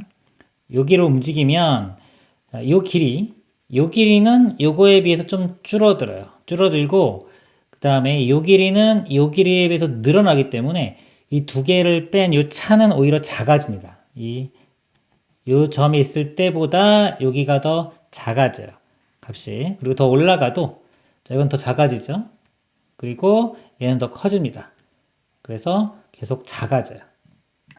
여기로 움직이면 자, 요 길이는 요거에 비해서 좀 줄어들어요. 줄어들고 그 다음에 요 길이는 요 길이에 비해서 늘어나기 때문에 이 두 개를 뺀 요 차는 오히려 작아집니다. 요 점이 있을 때보다 여기가 더 작아져요. 값이. 그리고 더 올라가도 자, 이건 더 작아지죠. 그리고 얘는 더 커집니다. 그래서 계속 작아져요.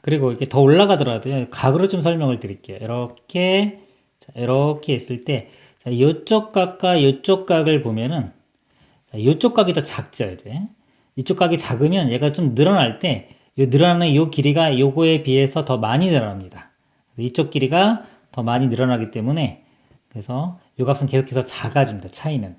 그리고 이렇게 더 올라가더라도 각으로 좀 설명을 드릴게요. 이렇게 자, 이렇게 있을 때 자, 이쪽 각과 이쪽 각을 보면은 자, 이쪽 각이 더 작죠. 이제 이쪽 각이 작으면 얘가 좀 늘어날 때 늘어나는 이 길이가 요거에 비해서 더 많이 늘어납니다. 이쪽 길이가 더 많이 늘어나기 때문에 그래서 이 값은 계속해서 작아집니다. 차이는.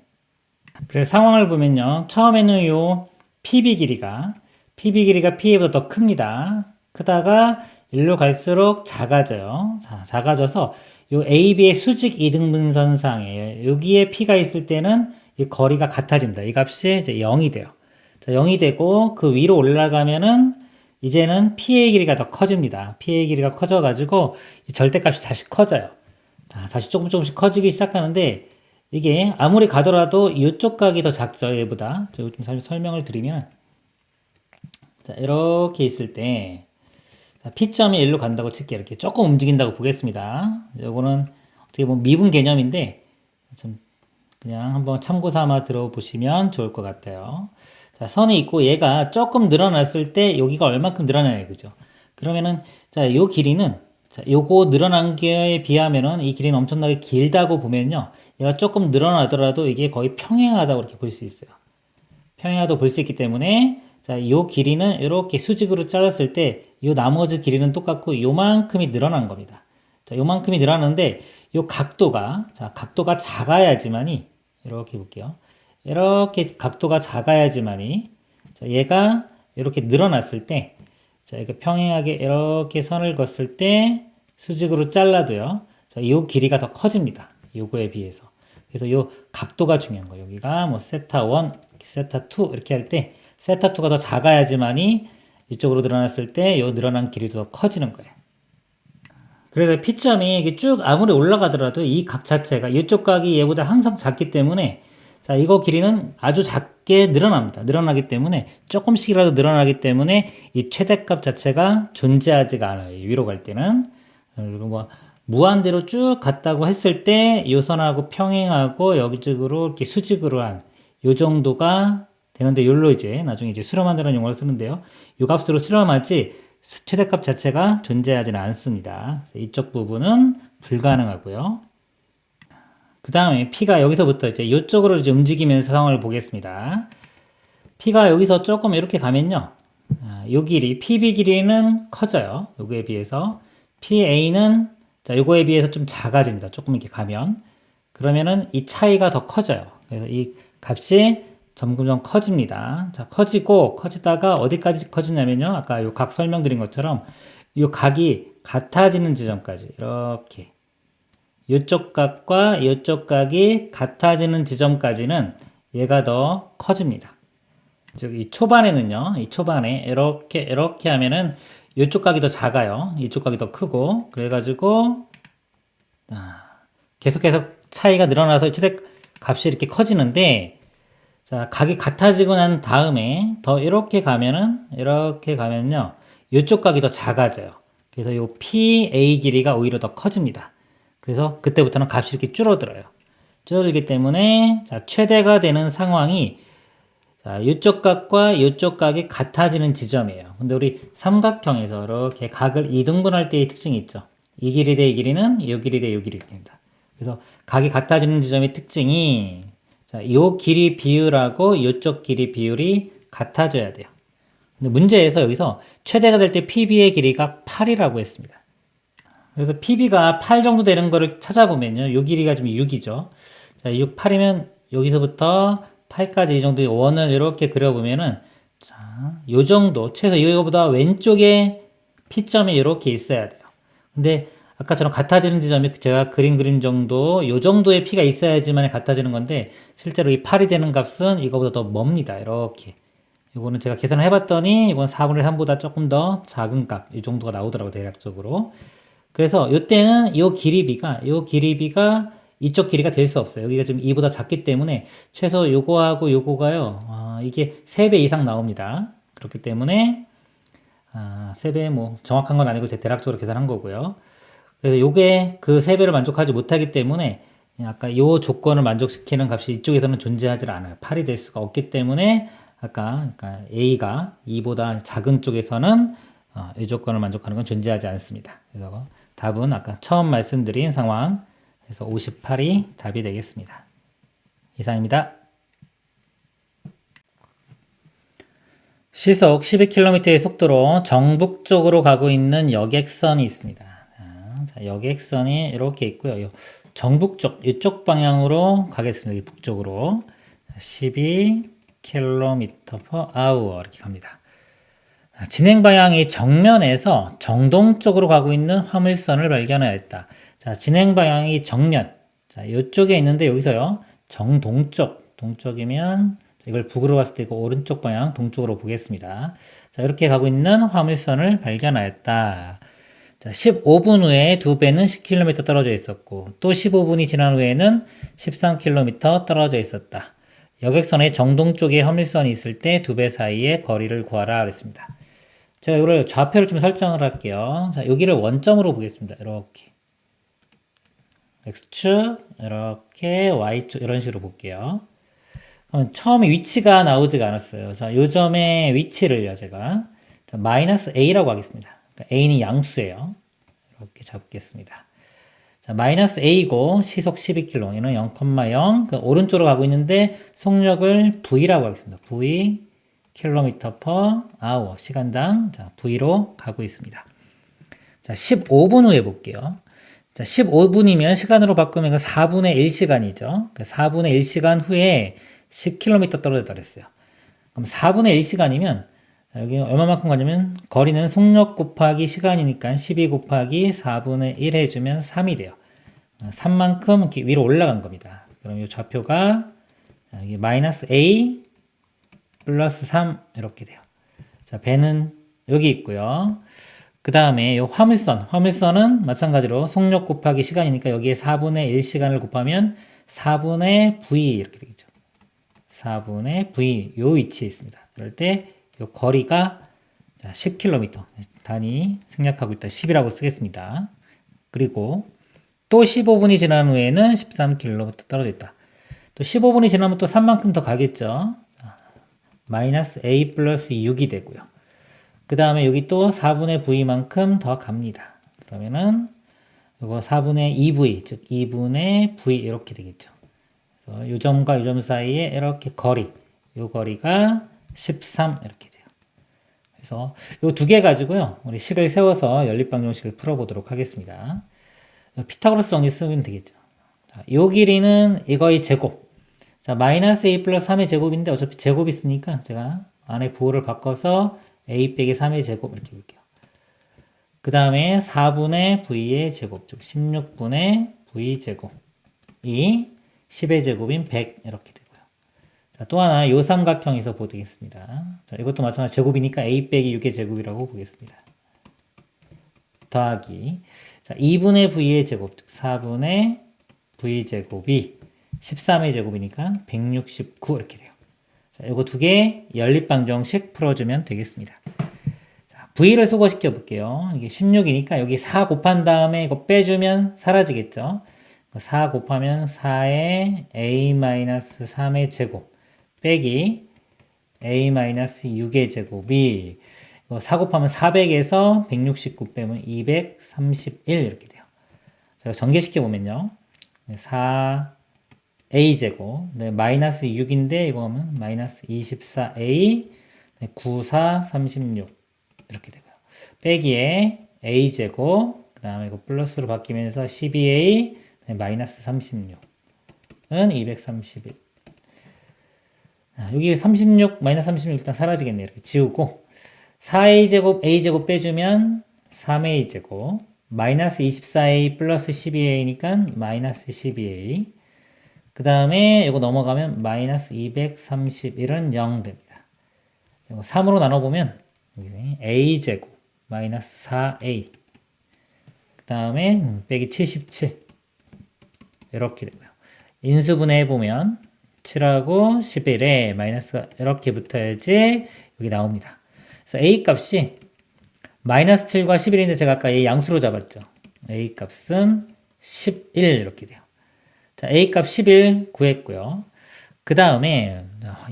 그래서 상황을 보면요. 처음에는 요 PB 길이가 P보다 더 큽니다. 크다가 일로 갈수록 작아져요. 자, 작아져서 요 AB의 수직 이등분선상에 여기에 P가 있을 때는 이 거리가 같아집니다. 이 값이 이제 0이 돼요. 자, 0이 되고 그 위로 올라가면은 이제는 P의 길이가 더 커집니다. P의 길이가 커져가지고 이 절대값이 다시 커져요. 자, 다시 조금씩 커지기 시작하는데 이게 아무리 가더라도 이쪽 각이 더 작죠. 얘보다. 제가 좀 설명을 드리면 자, 이렇게 있을 때 자, P점이 일로 간다고 칠게요. 이렇게 조금 움직인다고 보겠습니다. 요거는 어떻게 보면 미분 개념인데 좀 그냥 한번 참고 삼아 들어보시면 좋을 것 같아요. 자, 선이 있고 얘가 조금 늘어났을 때 여기가 얼마큼 늘어나요, 그죠? 그러면은 자, 요 길이는 자, 요거 늘어난 게 비하면은 이 길이는 엄청나게 길다고 보면요. 얘가 조금 늘어나더라도 이게 거의 평행하다고 이렇게 볼 수 있어요. 평행하다고 볼 수 있기 때문에 자, 요 길이는 이렇게 수직으로 잘랐을 때 요 나머지 길이는 똑같고 요만큼이 늘어난 겁니다. 자, 요만큼이 늘어나는데 요 각도가 자, 각도가 작아야지만이 이렇게 볼게요. 이렇게 각도가 작아야지만이 자, 얘가 이렇게 늘어났을 때 자, 이렇게 평행하게 이렇게 선을 그었을 때 수직으로 잘라도요. 자, 요 길이가 더 커집니다. 요거에 비해서. 그래서 요 각도가 중요한 거예요. 여기가 뭐 세타 1, 세타 2 이렇게 할 때 세타 2가 더 작아야지만이 이쪽으로 늘어났을 때 요 늘어난 길이도 더 커지는 거예요. 그래서 P점이 이게 쭉 아무리 올라가더라도 이 각 자체가 이쪽 각이 얘보다 항상 작기 때문에 자, 이거 길이는 아주 작게 늘어납니다. 늘어나기 때문에 조금씩이라도 늘어나기 때문에 이 최대값 자체가 존재하지가 않아요. 위로 갈 때는. 그리고 뭐 무한대로 쭉 갔다고 했을 때 이 선하고 평행하고 여기쪽으로 이렇게 수직으로 한 요 정도가 되는데 요로 이제 나중에 이제 수렴한다는 용어를 쓰는데요. 요 값으로 수렴하지 최대값 자체가 존재하지는 않습니다. 이쪽 부분은 불가능하고요. 그 다음에 P가 여기서부터 이제 이쪽으로 이제 움직이면서 상황을 보겠습니다. P가 여기서 조금 이렇게 가면요. 요 길이, PB 길이는 커져요. 요거에 비해서. PA는 자, 요거에 비해서 좀 작아진다. 조금 이렇게 가면. 그러면은 이 차이가 더 커져요. 그래서 이 값이 점점 커집니다. 자, 커지다가 어디까지 커지냐면요. 아까 요 각 설명드린 것처럼 요 각이 같아지는 지점까지 이렇게 이쪽 각과 이쪽 각이 같아지는 지점까지는 얘가 더 커집니다. 즉, 이 초반에는요, 이 초반에 이렇게 하면은 이쪽 각이 더 작아요. 이쪽 각이 더 크고, 그래가지고, 계속해서 차이가 늘어나서 최대 값이 이렇게 커지는데, 자, 각이 같아지고 난 다음에 더 이렇게 가면요, 이쪽 각이 더 작아져요. 그래서 요 PA 길이가 오히려 더 커집니다. 그래서 그때부터는 값이 이렇게 줄어들어요. 줄어들기 때문에 자, 최대가 되는 상황이 자, 이쪽 각과 이쪽 각이 같아지는 지점이에요. 근데 우리 삼각형에서 이렇게 각을 2등분할 때의 특징이 있죠. 이 길이 대 이 길이는 이 길이 대 이 길이입니다. 그래서 각이 같아지는 지점의 특징이 자, 요 길이 비율하고 이쪽 길이 비율이 같아져야 돼요. 근데 문제에서 여기서 최대가 될 때 PB의 길이가 8이라고 했습니다. 그래서 PB가 8 정도 되는 거를 찾아보면요. 요 길이가 지금 6이죠. 자, 6, 8이면 여기서부터 8까지 이 정도의 원을 이렇게 그려보면은 자, 요 정도 최소 이거보다 왼쪽에 P점이 이렇게 있어야 돼요. 근데 아까처럼 같아지는 지점이 제가 그림 정도 요 정도의 P가 있어야지만 같아지는 건데 실제로 이 8이 되는 값은 이거보다 더 멉니다. 이렇게. 이거는 제가 계산을 해봤더니 이건 4분의 3보다 조금 더 작은 값, 이 정도가 나오더라고요, 대략적으로. 그래서 이때는 요 길이비가 이쪽 길이가 될 수 없어요. 여기가 지금 2보다 작기 때문에 최소 요거하고 요거가요, 이게 3배 이상 나옵니다. 그렇기 때문에, 3배 뭐 정확한 건 아니고 제가 대략적으로 계산한 거고요. 그래서 요게 그 3배를 만족하지 못하기 때문에 아까 요 조건을 만족시키는 값이 이쪽에서는 존재하지 않아요. 8이 될 수가 없기 때문에 그러니까 A가 2보다 작은 쪽에서는 이 조건을 만족하는 건 존재하지 않습니다. 그래서 답은 아까 처음 말씀드린 상황, 그래서 58이 답이 되겠습니다. 이상입니다. 시속 12km의 속도로 정북쪽으로 가고 있는 여객선이 있습니다. 자, 여객선이 이렇게 있고요. 정북쪽, 이쪽 방향으로 가겠습니다. 북쪽으로. 12km/h 이렇게 갑니다. 진행 방향이 정면에서 정동쪽으로 가고 있는 화물선을 발견하였다. 자, 진행 방향이 정면. 자, 이쪽에 있는데 여기서요. 정동쪽. 동쪽이면 이걸 북으로 봤을 때 이거 오른쪽 방향 동쪽으로 보겠습니다. 자, 이렇게 가고 있는 화물선을 발견하였다. 자, 15분 후에 두 배는 10km 떨어져 있었고 또 15분이 지난 후에는 13km 떨어져 있었다. 여객선의 정동쪽에 화물선이 있을 때 두 배 사이의 거리를 구하라 그랬습니다. 제가 이거를 좌표를 좀 설정을 할게요. 자, 여기를 원점으로 보겠습니다. 이렇게. X축, 이렇게 Y축, 이런 식으로 볼게요. 그러면 처음에 위치가 나오지가 않았어요. 자, 요 점의 위치를요, 제가. 자, 마이너스 A라고 하겠습니다. 그러니까 A는 양수예요. 이렇게 잡겠습니다. 자, 마이너스 A고, 시속 12km, 얘는 0,0. 그 오른쪽으로 가고 있는데, 속력을 V라고 하겠습니다. V, km/h, 시간당, 자, V로 가고 있습니다. 자, 15분 후에 볼게요. 자, 15분이면 시간으로 바꾸면 4분의 1시간이죠. 4분의 1시간 후에 10km 떨어졌다 그랬어요. 그럼 4분의 1시간이면 여기 얼마만큼 가냐면 거리는 속력 곱하기 시간이니까 12 곱하기 4분의 1 해주면 3이 돼요. 3만큼 이렇게 위로 올라간 겁니다. 그럼 이 좌표가 여기 마이너스 A 플러스 3 이렇게 돼요. 자, 배는 여기 있고요. 그 다음에 이 화물선은 마찬가지로 속력 곱하기 시간이니까 여기에 4분의 1시간을 곱하면 4분의 V 이렇게 되겠죠. 4분의 V 요 위치에 있습니다. 그럴 때 요 거리가 10km 단위 생략하고 있다. 10이라고 쓰겠습니다. 그리고 또 15분이 지난 후에는 13km 떨어져 있다. 또 15분이 지나면 또 3만큼 더 가겠죠. 마이너스 A 플러스 6이 되고요. 그 다음에 여기 또 4분의 V만큼 더 갑니다. 그러면은 이거 4분의 2V, 즉 2분의 V 이렇게 되겠죠. 그래서 이 점과 이 점 사이에 이렇게 거리, 이 거리가 13 이렇게 돼요. 그래서 이 두 개 가지고요. 우리 식을 세워서 연립방정식을 풀어보도록 하겠습니다. 피타고라스 정리 쓰면 되겠죠. 자, 이 길이는 이거의 제곱. 자, 마이너스 A 플러스 3의 제곱인데 어차피 제곱이 있으니까 제가 안에 부호를 바꿔서 A 빼기 3의 제곱 이렇게 볼게요. 그 다음에 4분의 V의 제곱, 즉 16분의 V 제곱이 10의 제곱인 100 이렇게 되고요. 자, 또 하나 요 삼각형에서 보겠습니다. 자, 이것도 마찬가지 제곱이니까 A 빼기 6의 제곱이라고 보겠습니다. 더하기 자, 2분의 V의 제곱, 즉 4분의 V 제곱이 13의 제곱이니까 169 이렇게 돼요. 자, 요거 두 개 연립방정식 풀어주면 되겠습니다. 자, V를 수거시켜 볼게요. 이게 16이니까 여기 4 곱한 다음에 이거 빼주면 사라지겠죠. 4 곱하면 4의 A-3의 제곱 빼기 A-6의 제곱이 4 곱하면 400에서 169 빼면 231 이렇게 돼요. 제가 전개시켜 보면요. 4a제곱 네, 마이너스 6인데 이거 하면 마이너스 24a 94 36 이렇게 되고요. 빼기에 a제곱 그 다음에 이거 플러스로 바뀌면서 12a 네, 마이너스 36은 231 여기 36 마이너스 36 일단 사라지겠네요. 이렇게 지우고 4a제곱 a제곱 빼주면 3a제곱 마이너스 24a 플러스 12a니까 마이너스 12a 그 다음에 이거 넘어가면 마이너스 231은 0 됩니다. 3으로 나눠보면 a제곱 마이너스 4a 그 다음에 빼기 77 이렇게 되고요. 인수분해 해보면 7하고 11에 마이너스가 이렇게 붙어야지 여기 나옵니다. 그래서 a 값이 마이너스 7과 11인데 제가 아까 a 양수로 잡았죠. a 값은 11 이렇게 돼요. 자, a 값 11 구했고요. 그 다음에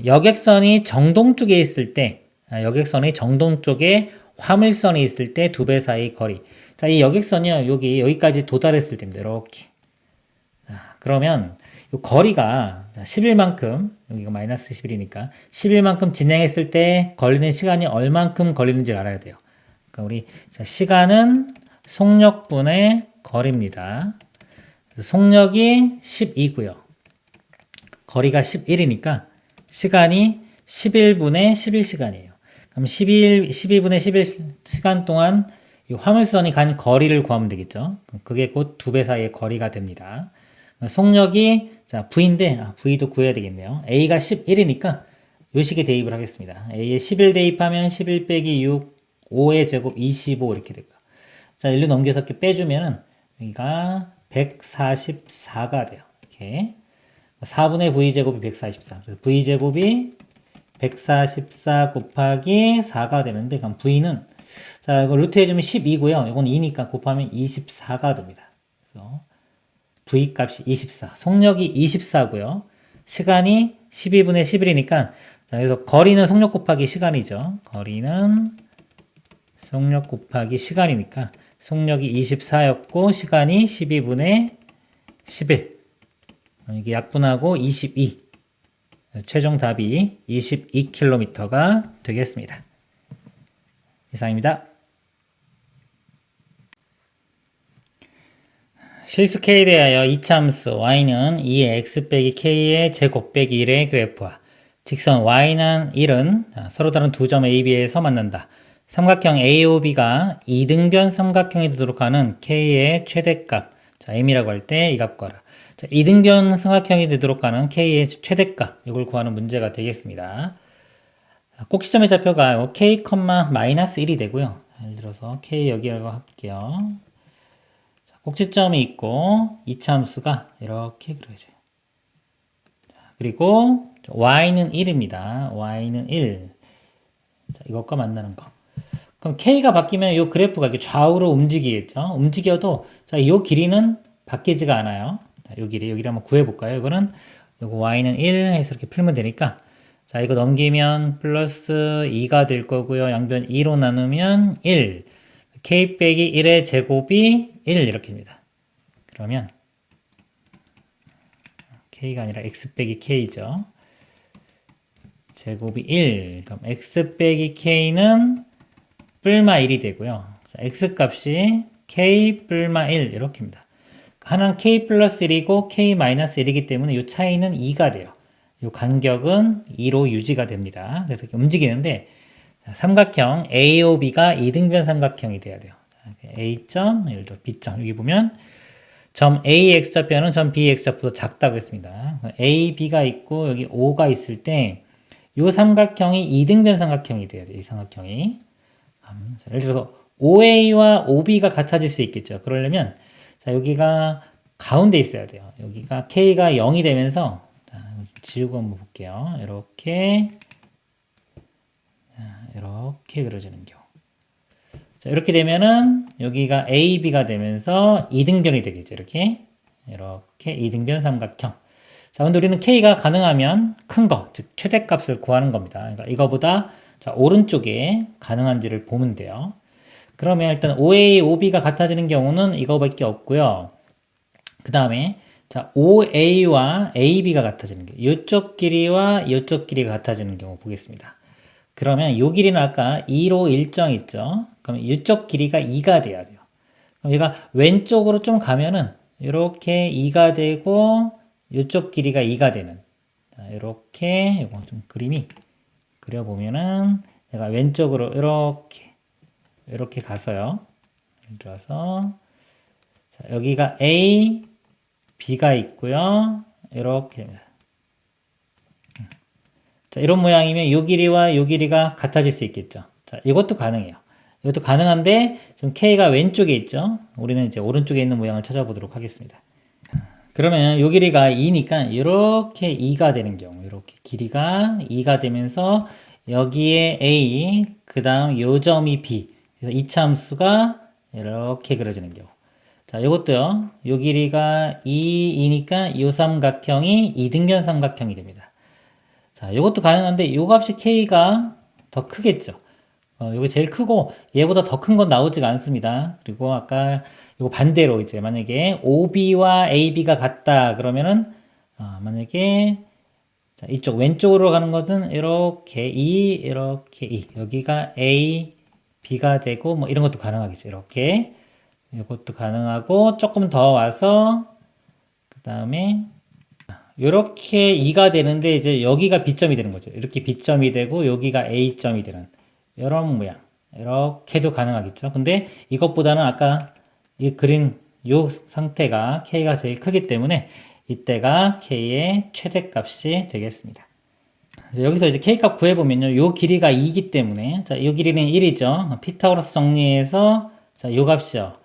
여객선이 정동 쪽에 있을 때 여객선이 정동 쪽에 화물선이 있을 때 두 배 사이 거리. 자, 이 여객선이요. 여기까지 도달했을 때입니다. 이렇게. 자, 그러면 이 거리가 11만큼 여기가 마이너스 11이니까 11만큼 진행했을 때 걸리는 시간이 얼만큼 걸리는지 알아야 돼요. 그러니까 우리 시간은 속력분의 거리입니다. 속력이 12고요. 거리가 11이니까 시간이 11분의 11시간이에요. 그럼 12분의 11시간 동안 이 화물선이 간 거리를 구하면 되겠죠. 그게 곧 두 배 사이의 거리가 됩니다. 속력이 자 V인데 V도 구해야 되겠네요. A가 11이니까 요 식에 대입을 하겠습니다. A에 11 대입하면 11 빼기 6 5의 제곱 25 이렇게 되고요. 자, 1로 넘겨서 이렇게 빼주면은 여기가 144가 돼요. 이렇게 4분의 V제곱이 144. 그래서 V제곱이 144 곱하기 4가 되는데 그럼 V는 자, 이거 루트 해주면 12고요. 이건 2니까 곱하면 24가 됩니다. 그래서 V 값이 24. 속력이 24고요. 시간이 12분의 11이니까 자, 그래서 거리는 속력 곱하기 시간이죠. 거리는 속력 곱하기 시간이니까 속력이 24였고 시간이 12분의 11 이게 약분하고 22 최종 답이 22km가 되겠습니다. 이상입니다. 실수 k에 대하여 이차함수 y는 2의 x 빼기 k의 제곱 빼기 1의 그래프와 직선 y는 1은 서로 다른 두 점 AB에서 만난다. 삼각형 AOB가 이등변 삼각형이 되도록 하는 K의 최대값, 자, M이라고 할 때 이 값 구하라. 자, 이등변 삼각형이 되도록 하는 K의 최대값, 이걸 구하는 문제가 되겠습니다. 꼭지점의 좌표가 K, 마이너스 1이 되고요. 예를 들어서 K 여기라고 할게요. 자, 꼭지점이 있고, 이차함수가 이렇게 그려져요. 자, 그리고 Y는 1입니다. Y는 1. 자, 이것과 만나는 거. 그럼 K가 바뀌면 이 그래프가 이렇게 좌우로 움직이겠죠. 움직여도 자, 이 길이는 바뀌지가 않아요. 자, 이 길이 여기를 한번 구해볼까요? 이거는 요거 Y는 1 해서 이렇게 풀면 되니까 자, 이거 넘기면 플러스 2가 될 거고요. 양변 2로 나누면 1. K 빼기 1의 제곱이 1 이렇게입니다. 그러면 K가 아니라 X 빼기 K죠. 제곱이 1. 그럼 X 빼기 K는 뿔마 1이 되고요. 자, X 값이 K 뿔마 1 이렇게입니다. 하나는 K 플러스 1이고 K 마이너스 1이기 때문에 이 차이는 2가 돼요. 이 간격은 2로 유지가 됩니다. 그래서 이렇게 움직이는데 삼각형 AOB가 이등변 삼각형이 돼야 돼요. A점, 예를 들어 B점 여기 보면 점 A X좌표는 점 B X좌표보다 작다고 했습니다. A, B가 있고 여기 O가 있을 때 이 삼각형이 이등변 삼각형이 돼야 돼요. 이 삼각형이 자, 예를 들어서 OA와 OB가 같아질 수 있겠죠. 그러려면 자, 여기가 가운데 있어야 돼요. 여기가 K가 0이 되면서 자, 지우고 한번 볼게요. 이렇게 그려지는 경우 자, 이렇게 되면은 여기가 A, B가 되면서 이등변이 되겠죠. 이렇게 2등변 삼각형. 자, 근데 우리는 K가 가능하면 큰 거, 즉 최대값을 구하는 겁니다. 그러니까 이거보다 자, 오른쪽에 가능한지를 보면 돼요. 그러면 일단 OA, OB가 같아지는 경우는 이거밖에 없고요. 그 다음에 자, OA와 AB가 같아지는 게 이쪽 길이와 이쪽 길이가 같아지는 경우 보겠습니다. 그러면 이 길이는 아까 2로 일정 있죠? 그럼 이쪽 길이가 2가 돼야 돼요. 그럼 얘가 왼쪽으로 좀 가면은 이렇게 2가 되고 이쪽 길이가 2가 되는 자, 이렇게 이거 좀 그림이 그려보면은 얘가 왼쪽으로 이렇게 가서요. 들어서 자, 여기가 A, B가 있고요. 이렇게 됩니다. 자, 이런 모양이면 요 길이와 요 길이가 같아질 수 있겠죠. 자, 이것도 가능해요. 이것도 가능한데 지금 K가 왼쪽에 있죠. 우리는 이제 오른쪽에 있는 모양을 찾아보도록 하겠습니다. 그러면 요 길이가 2니까 이렇게 2가 되는 경우 이렇게 길이가 2가 되면서 여기에 A 그 다음 요 점이 B 그래서 이차함수가 이렇게 그려지는 경우 자 요것도요 요 길이가 2이니까 요 삼각형이 이등변 삼각형이 됩니다. 자 요것도 가능한데 요 값이 K가 더 크겠죠. 요게 제일 크고 얘보다 더 큰 건 나오지가 않습니다. 그리고 아까 이거 반대로 이제 만약에 OB와 AB가 같다 그러면은 만약에 자, 이쪽 왼쪽으로 가는 것은 이렇게 이렇게 여기가 A, B가 되고 뭐 이런 것도 가능하겠죠. 이렇게 이것도 가능하고 조금 더 와서 그 다음에 이렇게 2가 되는데 이제 여기가 B점이 되는 거죠. 이렇게 B점이 되고 여기가 A점이 되는 이런 모양 이렇게도 가능하겠죠. 근데 이것보다는 아까 이 그린 요 상태가 K가 제일 크기 때문에 이때가 K의 최대값이 되겠습니다. 여기서 이제 K값 구해보면요. 요 길이가 2이기 때문에 자, 요 길이는 1이죠. 피타고라스 정리해서 자, 요 값이요.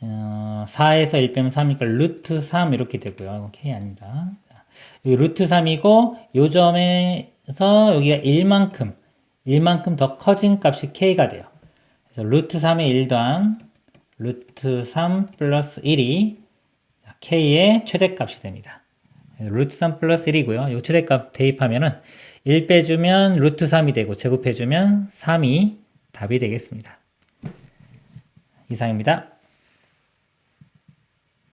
4에서 1 빼면 3이니까 루트 3 이렇게 되고요. 이거 K 아닙니다. 자, 여기 루트 3이고 요 점에서 여기가 1만큼 더 커진 값이 K가 돼요. 그래서 루트 3의 1단 루트 3 플러스 1이 K의 최대값이 됩니다. 루트 3 플러스 1이고요. 이 최대값 대입하면은 1 빼주면 루트 3이 되고 제곱해주면 3이 답이 되겠습니다. 이상입니다.